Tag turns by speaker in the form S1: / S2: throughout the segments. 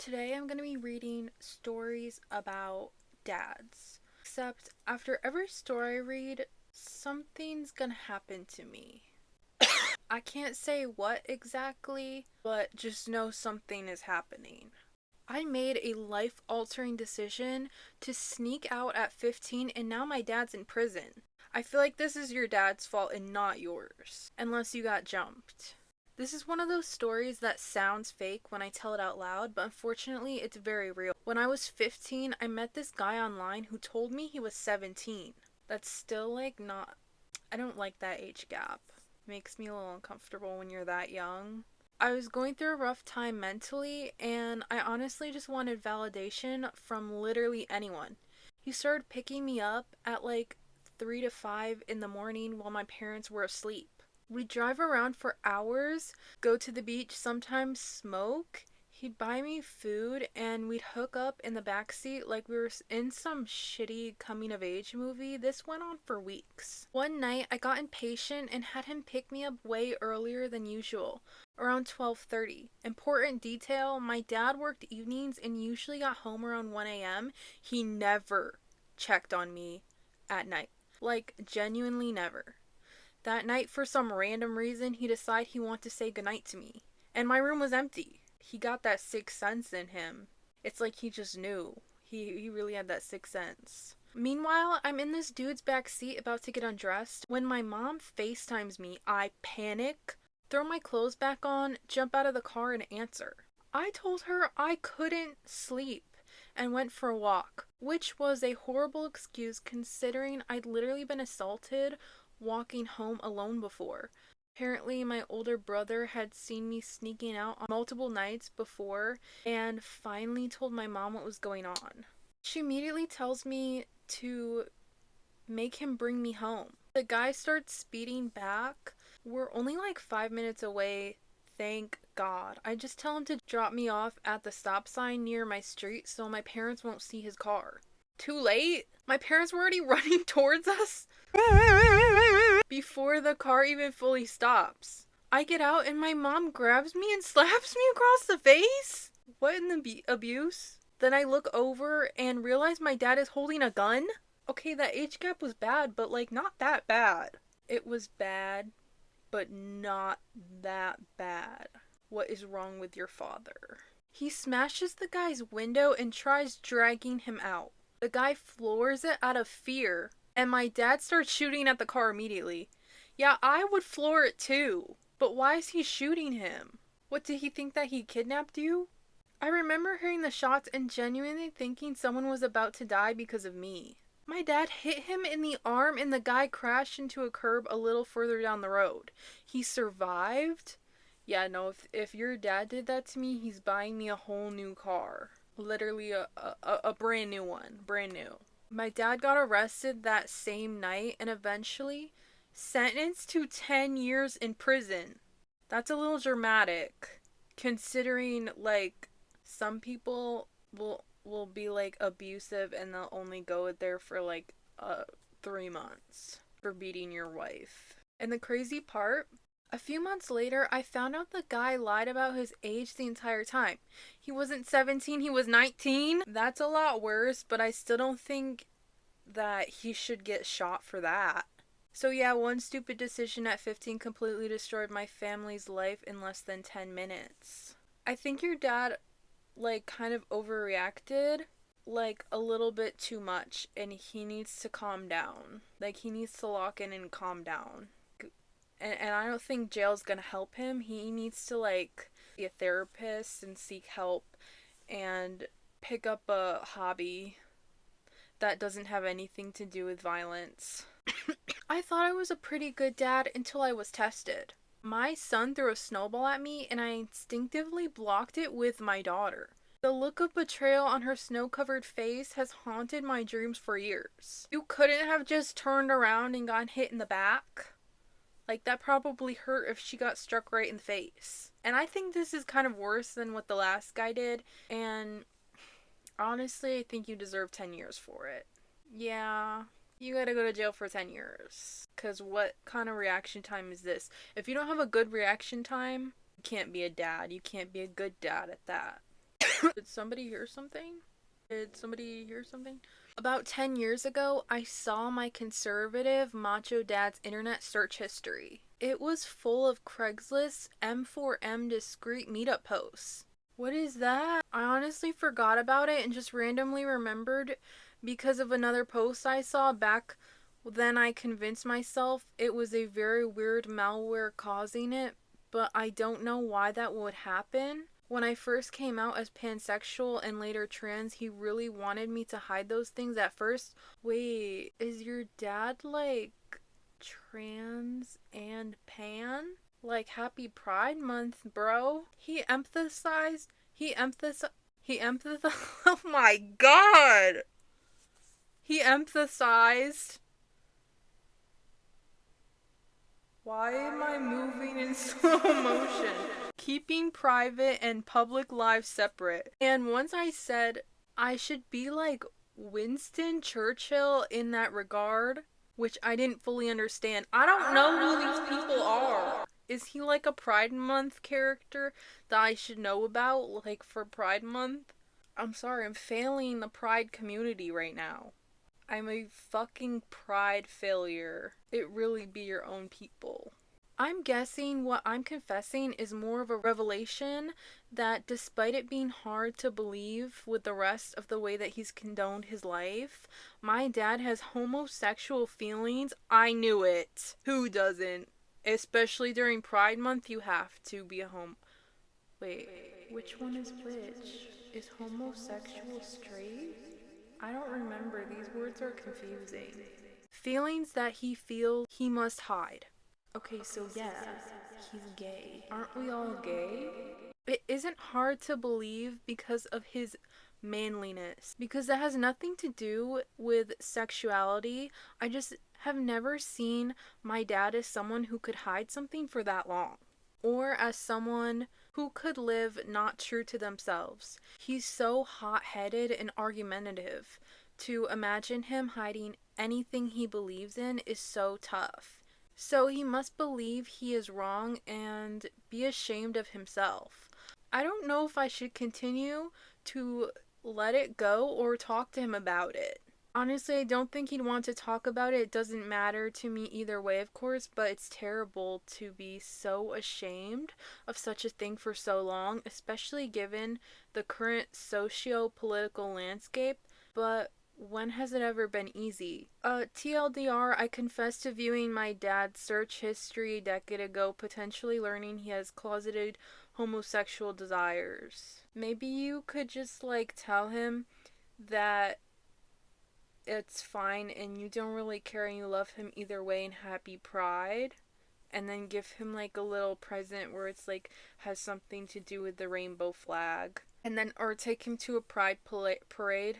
S1: Today I'm going to be reading stories about dads. Except after every story I read, something's going to happen to me. I can't say what exactly, but just know something is happening. I made a life altering decision to sneak out at 15 and now my dad's in prison. I feel like this is your dad's fault and not yours, unless you got jumped. This is one of those stories that sounds fake when I tell it out loud, but unfortunately it's very real. When I was 15, I met this guy online who told me he was 17. That's still not, I don't like that age gap. Makes me a little uncomfortable when you're that young. I was going through a rough time mentally, and I honestly just wanted validation from literally anyone. He started picking me up at 3 to 5 in the morning while my parents were asleep. We'd drive around for hours, go to the beach, sometimes smoke. He'd buy me food, and we'd hook up in the backseat like we were in some shitty coming of age movie. This went on for weeks. One night, I got impatient and had him pick me up way earlier than usual, around 12:30. Important detail, my dad worked evenings and usually got home around 1 a.m. He never checked on me at night. Genuinely never. That night, for some random reason, he decided he wanted to say goodnight to me. And my room was empty. He got that sixth sense in him. It's like he just knew. He really had that sixth sense. Meanwhile, I'm in this dude's back seat about to get undressed. When my mom FaceTimes me, I panic, throw my clothes back on, jump out of the car, and answer. I told her I couldn't sleep and went for a walk, which was a horrible excuse considering I'd literally been assaulted walking home alone before. Apparently, my older brother had seen me sneaking out on multiple nights before and finally told my mom what was going on. She immediately tells me to make him bring me home. The guy starts speeding back. We're only 5 minutes away. Thank God. I just tell him to drop me off at the stop sign near my street so my parents won't see his car. Too late? My parents were already running towards us before the car even fully stops. I get out and my mom grabs me and slaps me across the face? What in the abuse? Then I look over and realize my dad is holding a gun? Okay, that age gap was bad, but not that bad. It was bad, but not that bad. What is wrong with your father? He smashes the guy's window and tries dragging him out. The guy floors it out of fear, and my dad starts shooting at the car immediately. Yeah, I would floor it too. But why is he shooting him? What, did he think that he kidnapped you? I remember hearing the shots and genuinely thinking someone was about to die because of me. My dad hit him in the arm and the guy crashed into a curb a little further down the road. He survived? Yeah, no, if your dad did that to me, he's buying me a whole new car. Literally a brand new one. Brand new. My dad got arrested that same night and eventually sentenced to 10 years in prison. That's a little dramatic, considering some people will be abusive and they'll only go there for 3 months for beating your wife. And the crazy part, a few months later, I found out the guy lied about his age the entire time. He wasn't 17, he was 19. That's a lot worse, but I still don't think that he should get shot for that. So yeah, one stupid decision at 15 completely destroyed my family's life in less than 10 minutes. I think your dad, kind of overreacted, a little bit too much, and he needs to calm down. He needs to lock in and calm down. And I don't think jail's gonna help him. He needs to be a therapist and seek help and pick up a hobby that doesn't have anything to do with violence. I thought I was a pretty good dad until I was tested. My son threw a snowball at me and I instinctively blocked it with my daughter. The look of betrayal on her snow-covered face has haunted my dreams for years. You couldn't have just turned around and gotten hit in the back? That probably hurt if she got struck right in the face. And I think this is kind of worse than what the last guy did. And honestly, I think you deserve 10 years for it. Yeah, you gotta go to jail for 10 years. Because what kind of reaction time is this? If you don't have a good reaction time, you can't be a dad. You can't be a good dad at that. Did somebody hear something? Did somebody hear something? About 10 years ago, I saw my conservative macho dad's internet search history. It was full of Craigslist M4M discreet meetup posts. What is that? I honestly forgot about it and just randomly remembered because of another post I saw back then. I convinced myself it was a very weird malware causing it, but I don't know why that would happen. When I first came out as pansexual and later trans, he really wanted me to hide those things at first. Wait, is your dad like trans and pan? Like happy Pride Month, bro. He emphasized, oh my god! He emphasized. Why am I moving in slow motion? Keeping private and public lives separate. And once I said I should be like Winston Churchill in that regard, which I didn't fully understand. I don't know who these people are. Is he like a Pride Month character that I should know about, like for Pride Month? I'm sorry, I'm failing the Pride community right now. I'm a fucking pride failure. It really be your own people. I'm guessing what I'm confessing is more of a revelation that despite it being hard to believe with the rest of the way that he's condoned his life, my dad has homosexual feelings. I knew it. Who doesn't? Especially during Pride Month, you have to be a Wait, which one is which? Is homosexual straight? I don't remember. These words are confusing. Feelings that he feels he must hide. Okay, so yeah, he's gay. Aren't we all gay? It isn't hard to believe because of his manliness. Because that has nothing to do with sexuality. I just have never seen my dad as someone who could hide something for that long. Or as someone who could live not true to themselves. He's so hot-headed and argumentative. To imagine him hiding anything he believes in is so tough. So he must believe he is wrong and be ashamed of himself. I don't know if I should continue to let it go or talk to him about it. Honestly, I don't think he'd want to talk about it. It doesn't matter to me either way, of course, but it's terrible to be so ashamed of such a thing for so long, especially given the current socio-political landscape. But when has it ever been easy? TLDR, I confess to viewing my dad's search history a decade ago, potentially learning he has closeted homosexual desires. Maybe you could just, like, tell him that it's fine and you don't really care and you love him either way and happy Pride. And then give him, like, a little present where it's, like, has something to do with the rainbow flag. And then, or take him to a Pride parade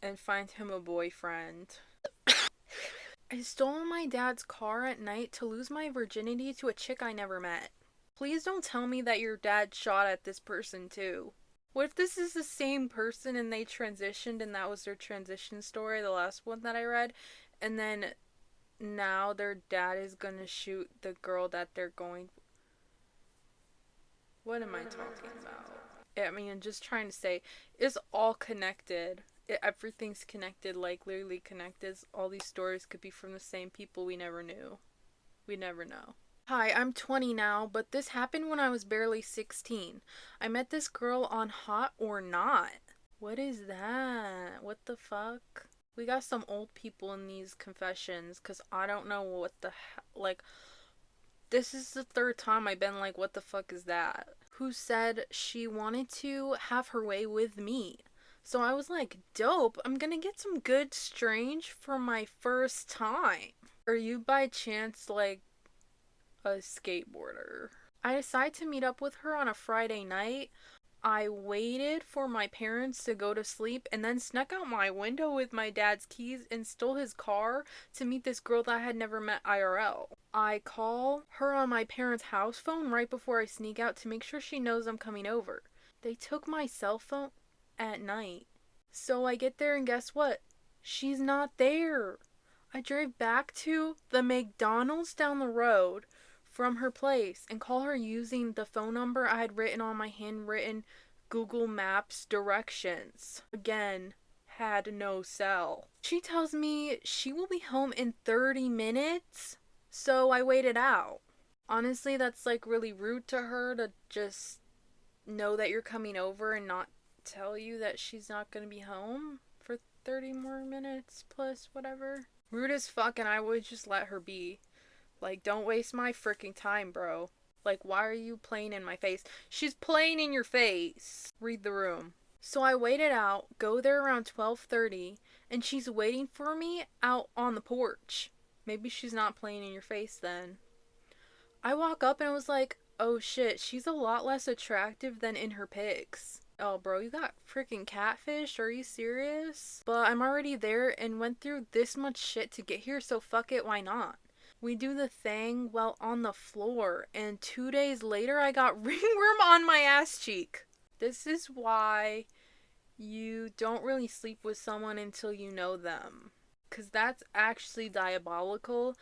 S1: and find him a boyfriend. I stole my dad's car at night to lose my virginity to a chick I never met. Please don't tell me that your dad shot at this person too. What if this is the same person and they transitioned and that was their transition story, the last one that I read, and then now their dad is gonna shoot the girl that they're going... What am I talking about? I mean, I'm just trying to say, it's all connected. Everything's connected, like literally connected. All these stories could be from the same people we never knew. We never know. Hi, I'm 20 now, but this happened when I was barely 16. I met this girl on Hot or Not. What is that? What the fuck? We got some old people in these confessions, because I don't know what the like, this is the third time I've been like, what the fuck is that? Who said she wanted to have her way with me. So I was like, dope, I'm gonna get some good strange for my first time. Are you by chance like a skateboarder? I decided to meet up with her on a Friday night. I waited for my parents to go to sleep and then snuck out my window with my dad's keys and stole his car to meet this girl that I had never met IRL. I call her on my parents' house phone right before I sneak out to make sure she knows I'm coming over. They took my cell phone at night. So I get there and guess what? She's not there. I drive back to the McDonald's down the road from her place and call her using the phone number I had written on my handwritten Google Maps directions. Again, had no cell. She tells me she will be home in 30 minutes, so I waited out. Honestly, that's like really rude to her to just know that you're coming over and not tell you that she's not gonna be home for 30 more minutes plus whatever. Rude as fuck, and I would just let her be. Like, don't waste my freaking time, bro. Like, why are you playing in my face? She's playing in your face. Read the room. So I waited out, go there around 12:30, and she's waiting for me out on the porch. Maybe she's not playing in your face then. I walk up and I was like, oh shit, she's a lot less attractive than in her pics. Oh, bro, you got freaking catfish? Are you serious? But I'm already there and went through this much shit to get here, so fuck it, why not? We do the thing while on the floor, and 2 days later I got ringworm on my ass cheek. This is why you don't really sleep with someone until you know them. Because that's actually diabolical,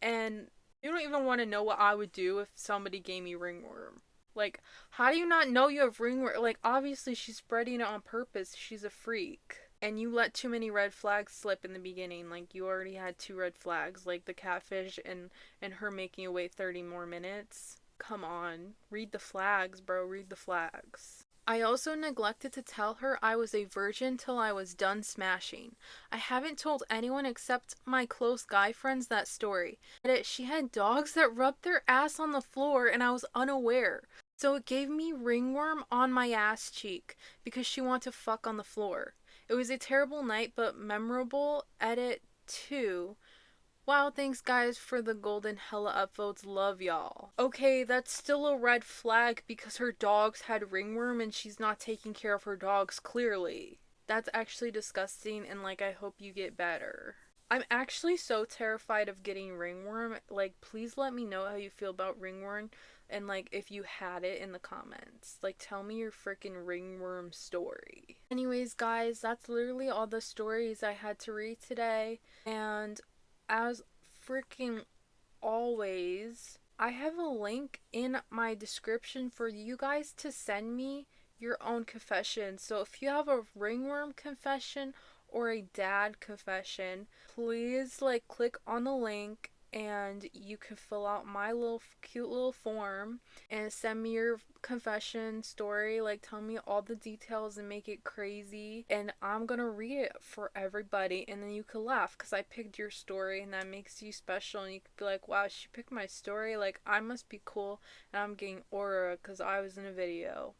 S1: and you don't even want to know what I would do if somebody gave me ringworm. Like, how do you not know you have ringworm? Like, obviously she's spreading it on purpose. She's a freak. And you let too many red flags slip in the beginning. Like, you already had 2 red flags. Like, the catfish and her making you wait 30 more minutes. Come on. Read the flags, bro. Read the flags. I also neglected to tell her I was a virgin till I was done smashing. I haven't told anyone except my close guy friends that story. But she had dogs that rubbed their ass on the floor and I was unaware. So it gave me ringworm on my ass cheek because she wanted to fuck on the floor. It was a terrible night but memorable. Edit 2. Wow, thanks guys for the golden hella upvotes. Love y'all. Okay, that's still a red flag because her dogs had ringworm and she's not taking care of her dogs, clearly. That's actually disgusting and like I hope you get better. I'm actually so terrified of getting ringworm. Like, please let me know how you feel about ringworm and like if you had it in the comments. Like, tell me your freaking ringworm story. Anyways, guys, that's literally all the stories I had to read today. And as freaking always, I have a link in my description for you guys to send me your own confession. So if you have a ringworm confession or a dad confession, please like click on the link and you can fill out my little cute little form and send me your confession story. Like, tell me all the details and make it crazy, and I'm gonna read it for everybody, and then you can laugh because I picked your story and that makes you special, and you could be like, wow, she picked my story, like I must be cool and I'm getting aura because I was in a video.